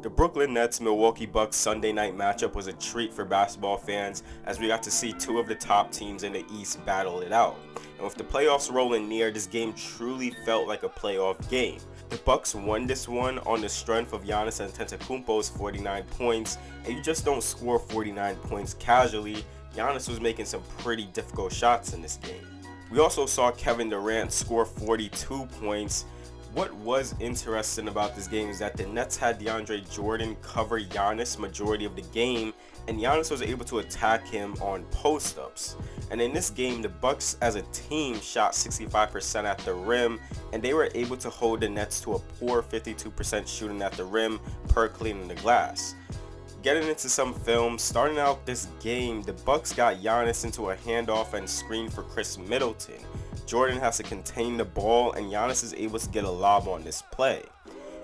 The Brooklyn Nets Milwaukee Bucks Sunday night matchup was a treat for basketball fans as we got to see two of the top teams in the East battle it out. And with the playoffs rolling near, this game truly felt like a playoff game. The Bucks won this one on the strength of Giannis Antetokounmpo's 49 points, and you just don't score 49 points casually. Giannis was making some pretty difficult shots in this game. We also saw Kevin Durant score 42 points. What was interesting about this game is that the Nets had DeAndre Jordan cover Giannis majority of the game, and Giannis was able to attack him on post-ups. And in this game, the Bucks as a team shot 65% at the rim, and they were able to hold the Nets to a poor 52% shooting at the rim per cleaning the glass. Getting into some film, starting out this game, the Bucks got Giannis into a handoff and screen for Khris Middleton. Jordan has to contain the ball, and Giannis is able to get a lob on this play.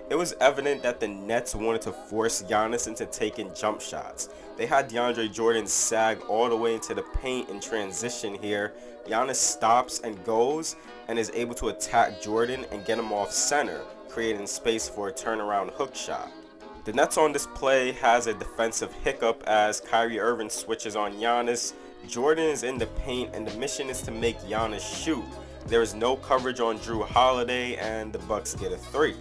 It was evident that the Nets wanted to force Giannis into taking jump shots. They had DeAndre Jordan sag all the way into the paint in transition here. Giannis stops and goes and is able to attack Jordan and get him off center, creating space for a turnaround hook shot. The Nets on this play has a defensive hiccup as Kyrie Irving switches on Giannis. Jordan is in the paint, and the mission is to make Giannis shoot. There is no coverage on Jrue Holiday, and the Bucks get a 3.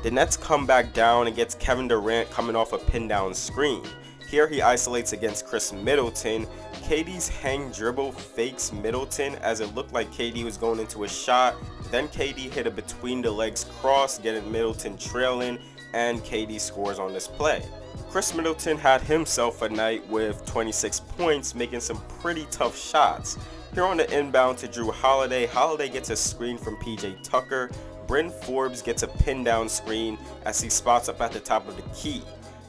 The Nets come back down and gets Kevin Durant coming off a pin down screen. Here he isolates against Khris Middleton. KD's hang dribble fakes Middleton as it looked like KD was going into a shot. Then KD hit a between the legs cross, getting Middleton trailing, and KD scores on this play. Khris Middleton had himself a night with 26 points, making some pretty tough shots. Here on the inbound to Jrue Holiday, Holiday gets a screen from PJ Tucker. Bryn Forbes gets a pin down screen as he spots up at the top of the key.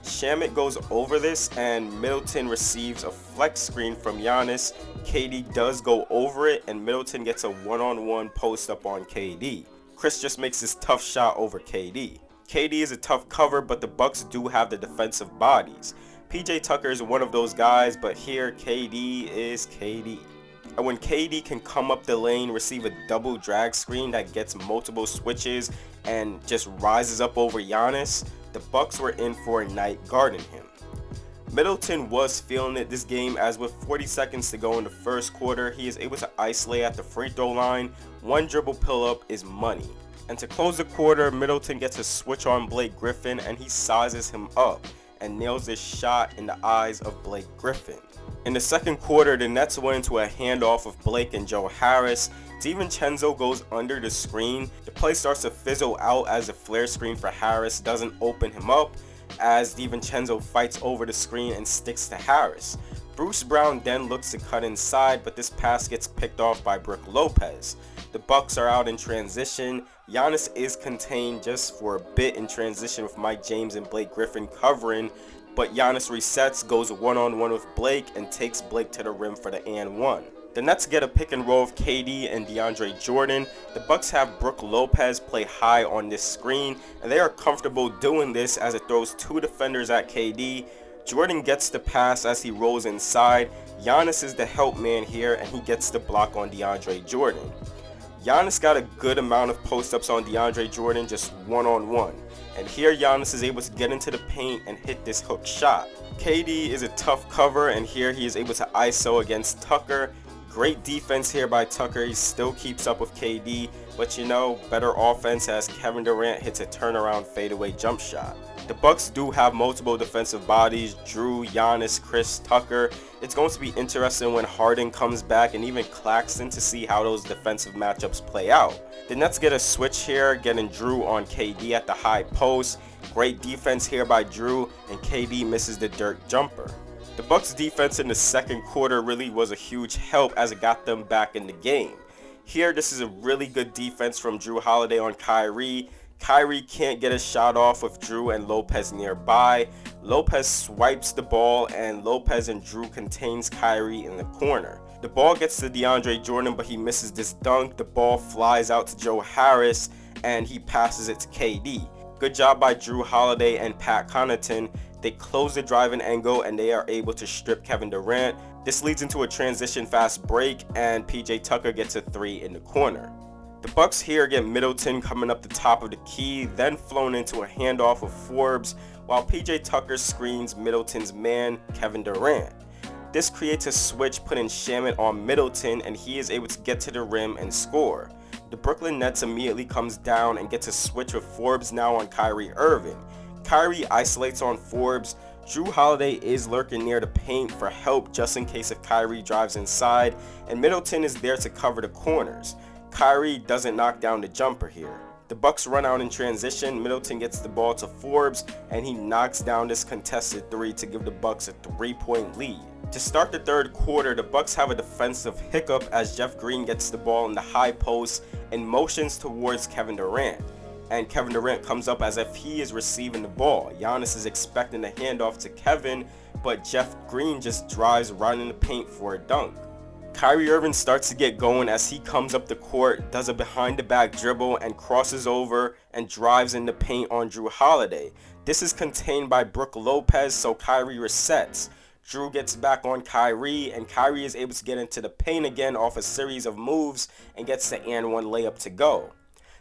Shamet goes over this, and Middleton receives a flex screen from Giannis. KD does go over it, and Middleton gets a one-on-one post up on KD. Khris just makes this tough shot over KD. KD is a tough cover, but the Bucks do have the defensive bodies. PJ Tucker is one of those guys, but here KD is KD. And when KD can come up the lane, receive a double drag screen that gets multiple switches and just rises up over Giannis, the Bucks were in for a night guarding him. Middleton was feeling it this game, as with 40 seconds to go in the first quarter, he is able to isolate at the free throw line. One dribble pull up is money. And to close the quarter, Middleton gets a switch on Blake Griffin, and he sizes him up and nails this shot in the eyes of Blake Griffin. In the second quarter, the Nets went into a handoff of Blake and Joe Harris. DiVincenzo goes under the screen. The play starts to fizzle out as the flare screen for Harris doesn't open him up, as DiVincenzo fights over the screen and sticks to Harris. Bruce Brown then looks to cut inside, but this pass gets picked off by Brook Lopez. The Bucks are out in transition. Giannis is contained just for a bit in transition with Mike James and Blake Griffin covering, but Giannis resets, goes one-on-one with Blake, and takes Blake to the rim for the and one. The Nets get a pick and roll of KD and DeAndre Jordan. The Bucks have Brook Lopez play high on this screen, and they are comfortable doing this as it throws two defenders at KD. Jordan gets the pass as he rolls inside. Giannis is the help man here, and he gets the block on DeAndre Jordan. Giannis got a good amount of post-ups on DeAndre Jordan, just one-on-one. And here Giannis is able to get into the paint and hit this hook shot. KD is a tough cover, and here he is able to ISO against Tucker. Great defense here by Tucker. He still keeps up with KD, but better offense as Kevin Durant hits a turnaround fadeaway jump shot. The Bucks do have multiple defensive bodies: Jrue, Giannis, Khris, Tucker. It's going to be interesting when Harden comes back, and even Claxton, to see how those defensive matchups play out. The Nets get a switch here, getting Jrue on KD at the high post. Great defense here by Jrue, and KD misses the dirt jumper. The Bucks defense in the second quarter really was a huge help as it got them back in the game. Here, this is a really good defense from Jrue Holiday on Kyrie. Kyrie can't get a shot off with Jrue and Lopez nearby. Lopez swipes the ball, and Lopez and Jrue contains Kyrie in the corner. The ball gets to DeAndre Jordan, but he misses this dunk. The ball flies out to Joe Harris, and he passes it to KD. Good job by Jrue Holiday and Pat Connaughton. They close the driving angle, and they are able to strip Kevin Durant. This leads into a transition fast break, and PJ Tucker gets a 3 in the corner. The Bucks here get Middleton coming up the top of the key, then flown into a handoff of Forbes. while PJ Tucker screens Middleton's man, Kevin Durant. This creates a switch putting Shamet on Middleton, and he is able to get to the rim and score. The Brooklyn Nets immediately comes down and gets a switch with Forbes now on Kyrie Irving. Kyrie isolates on Forbes. Jrue Holiday is lurking near the paint for help just in case if Kyrie drives inside, and Middleton is there to cover the corners. Kyrie doesn't knock down the jumper here. The Bucks run out in transition. Middleton gets the ball to Forbes, and he knocks down this contested three to give the Bucks a 3-point lead. To start the third quarter, the Bucks have a defensive hiccup as Jeff Green gets the ball in the high post and motions towards Kevin Durant. And Kevin Durant comes up as if he is receiving the ball. Giannis is expecting the handoff to Kevin, but Jeff Green just drives right in the paint for a dunk. Kyrie Irving starts to get going as he comes up the court, does a behind-the-back dribble, and crosses over and drives in the paint on Jrue Holiday. This is contained by Brook Lopez, so Kyrie resets. Jrue gets back on Kyrie, and Kyrie is able to get into the paint again off a series of moves and gets the and one layup to go.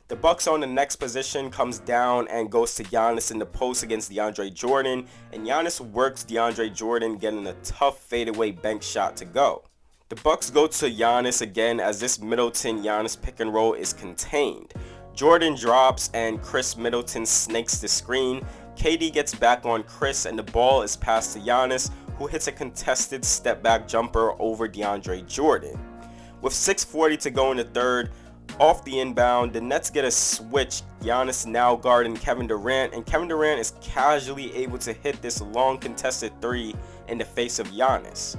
The Bucks on the next position comes down and goes to Giannis in the post against DeAndre Jordan, and Giannis works DeAndre Jordan, getting a tough fadeaway bank shot to go. The Bucks go to Giannis again as this Middleton-Giannis pick and roll is contained. Jordan drops and Chris Middleton snakes the screen. KD gets back on Chris and the ball is passed to Giannis, who hits a contested step back jumper over DeAndre Jordan. With 6:40 to go in the third, off the inbound, the Nets get a switch. Giannis now guarding Kevin Durant, and Kevin Durant is casually able to hit this long contested three in the face of Giannis.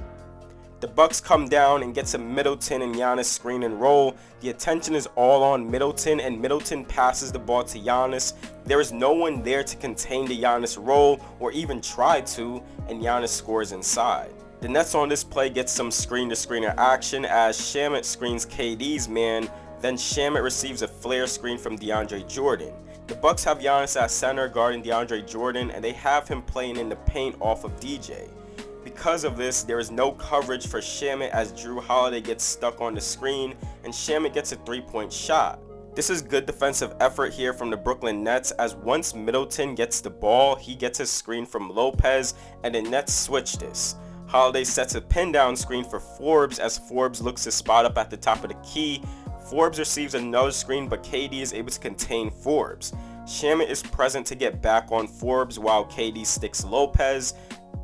The Bucks come down and gets a Middleton and Giannis screen and roll. The attention is all on Middleton, and Middleton passes the ball to Giannis. There is no one there to contain the Giannis roll or even try to, and Giannis scores inside. The Nets on this play get some screen-to-screener action as Shamet screens KD's man. Then Shamet receives a flare screen from DeAndre Jordan. The Bucks have Giannis at center guarding DeAndre Jordan, and they have him playing in the paint off of DJ. Because of this, there is no coverage for Shamet as Jrue Holiday gets stuck on the screen, and Shamet gets a 3-point shot. This is good defensive effort here from the Brooklyn Nets as once Middleton gets the ball, he gets a screen from Lopez, and the Nets switch this. Holiday sets a pin down screen for Forbes as Forbes looks to spot up at the top of the key. Forbes receives another screen, but KD is able to contain Forbes. Shamet is present to get back on Forbes while KD sticks Lopez.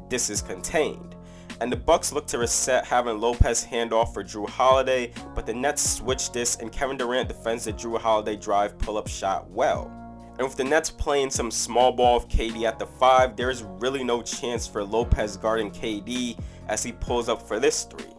This is contained. And the Bucks look to reset, having Lopez hand off for Jrue Holiday, but the Nets switch this and Kevin Durant defends the Jrue Holiday drive pull-up shot well. And with the Nets playing some small ball of KD at the 5, there is really no chance for Lopez guarding KD as he pulls up for this three.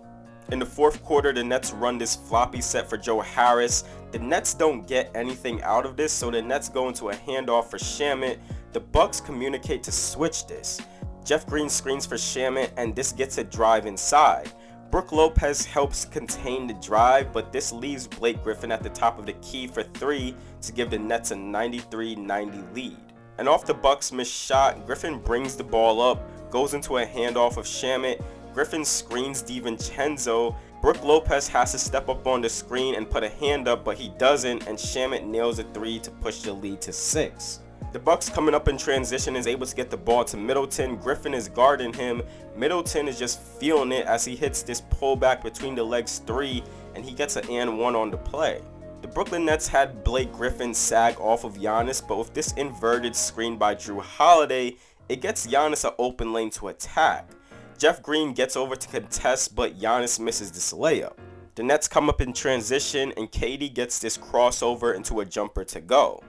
In the fourth quarter, the Nets run this floppy set for Joe Harris. The Nets don't get anything out of this, so the Nets go into a handoff for Shamet. The Bucks communicate to switch this. Jeff Green screens for Shamet, and this gets a drive inside. Brook Lopez helps contain the drive, but this leaves Blake Griffin at the top of the key for 3 to give the Nets a 93-90 lead. And off the Bucks' missed shot, Griffin brings the ball up, goes into a handoff of Shamet. Griffin screens DiVincenzo. Brook Lopez has to step up on the screen and put a hand up, but he doesn't, and Shamet nails a 3 to push the lead to 6. The Bucks coming up in transition is able to get the ball to Middleton. Griffin is guarding him. Middleton is just feeling it as he hits this pullback between the legs 3, and he gets an and one on the play. The Brooklyn Nets had Blake Griffin sag off of Giannis, but with this inverted screen by Jrue Holiday, it gets Giannis an open lane to attack. Jeff Green gets over to contest, but Giannis misses this layup. The Nets come up in transition, and KD gets this crossover into a jumper to go.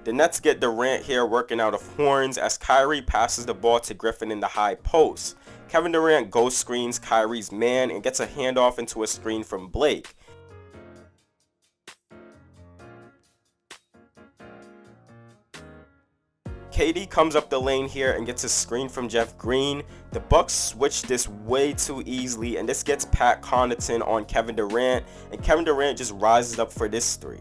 The Nets get Durant here working out of horns as Kyrie passes the ball to Griffin in the high post. Kevin Durant ghost screens Kyrie's man and gets a handoff into a screen from Blake. KD comes up the lane here and gets a screen from Jeff Green. The Bucks switch this way too easily, and this gets Pat Connaughton on Kevin Durant, and Kevin Durant just rises up for this 3.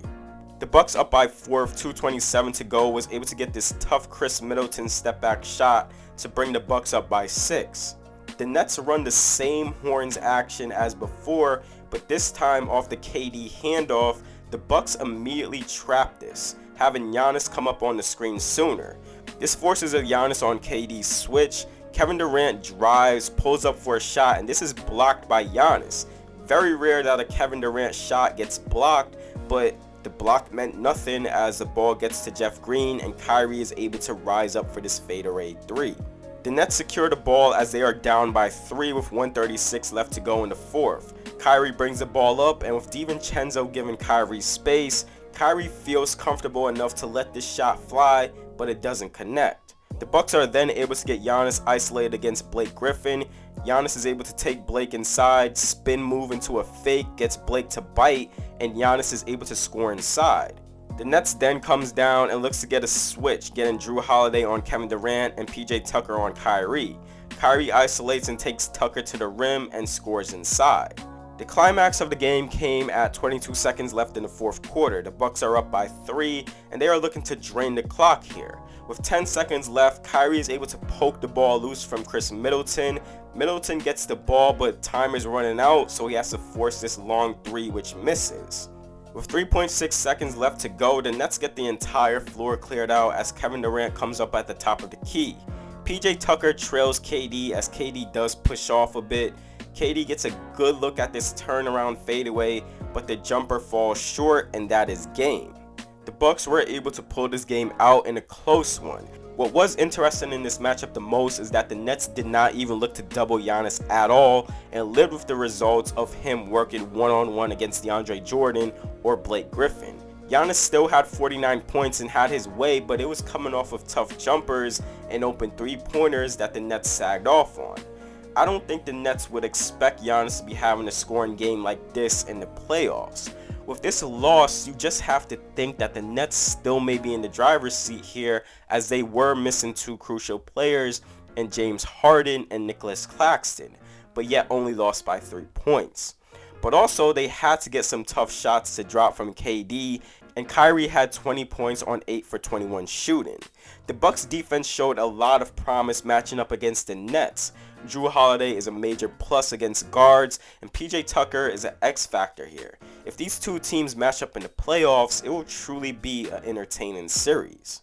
The Bucks up by 4 with 2:27 to go was able to get this tough Chris Middleton step back shot to bring the Bucks up by 6. The Nets run the same horns action as before, but this time off the KD handoff, the Bucks immediately trap this, having Giannis come up on the screen sooner. This forces a Giannis on KD switch. Kevin Durant drives, pulls up for a shot, and this is blocked by Giannis. Very rare that a Kevin Durant shot gets blocked, but the block meant nothing as the ball gets to Jeff Green and Kyrie is able to rise up for this fadeaway 3. The Nets secure the ball as they are down by 3 with 1:36 left to go in the 4th. Kyrie brings the ball up, and with DiVincenzo giving Kyrie space, Kyrie feels comfortable enough to let this shot fly, but it doesn't connect. The Bucks are then able to get Giannis isolated against Blake Griffin. Giannis is able to take Blake inside, spin move into a fake, gets Blake to bite, and Giannis is able to score inside. The Nets then comes down and looks to get a switch, getting Jrue Holiday on Kevin Durant and PJ Tucker on Kyrie. Kyrie isolates and takes Tucker to the rim and scores inside. The climax of the game came at 22 seconds left in the 4th quarter. The Bucks are up by 3 and they are looking to drain the clock here. With 10 seconds left, Kyrie is able to poke the ball loose from Chris Middleton. Middleton gets the ball, but time is running out, so he has to force this long 3, which misses. With 3.6 seconds left to go, the Nets get the entire floor cleared out as Kevin Durant comes up at the top of the key. PJ Tucker trails KD as KD does push off a bit. KD gets a good look at this turnaround fadeaway, but the jumper falls short, and that is game. The Bucks were able to pull this game out in a close one. What was interesting in this matchup the most is that the Nets did not even look to double Giannis at all and lived with the results of him working one-on-one against DeAndre Jordan or Blake Griffin. Giannis still had 49 points and had his way, but it was coming off of tough jumpers and open 3-pointers that the Nets sagged off on. I don't think the Nets would expect Giannis to be having a scoring game like this in the playoffs. With this loss, you just have to think that the Nets still may be in the driver's seat here, as they were missing 2 crucial players in James Harden and Nicolas Claxton, but yet only lost by 3 points. But also, they had to get some tough shots to drop from KD, and Kyrie had 20 points on 8 for 21 shooting. The Bucks defense showed a lot of promise matching up against the Nets. Jrue Holiday is a major plus against guards, and PJ Tucker is an X factor here. If these two teams match up in the playoffs, it will truly be an entertaining series.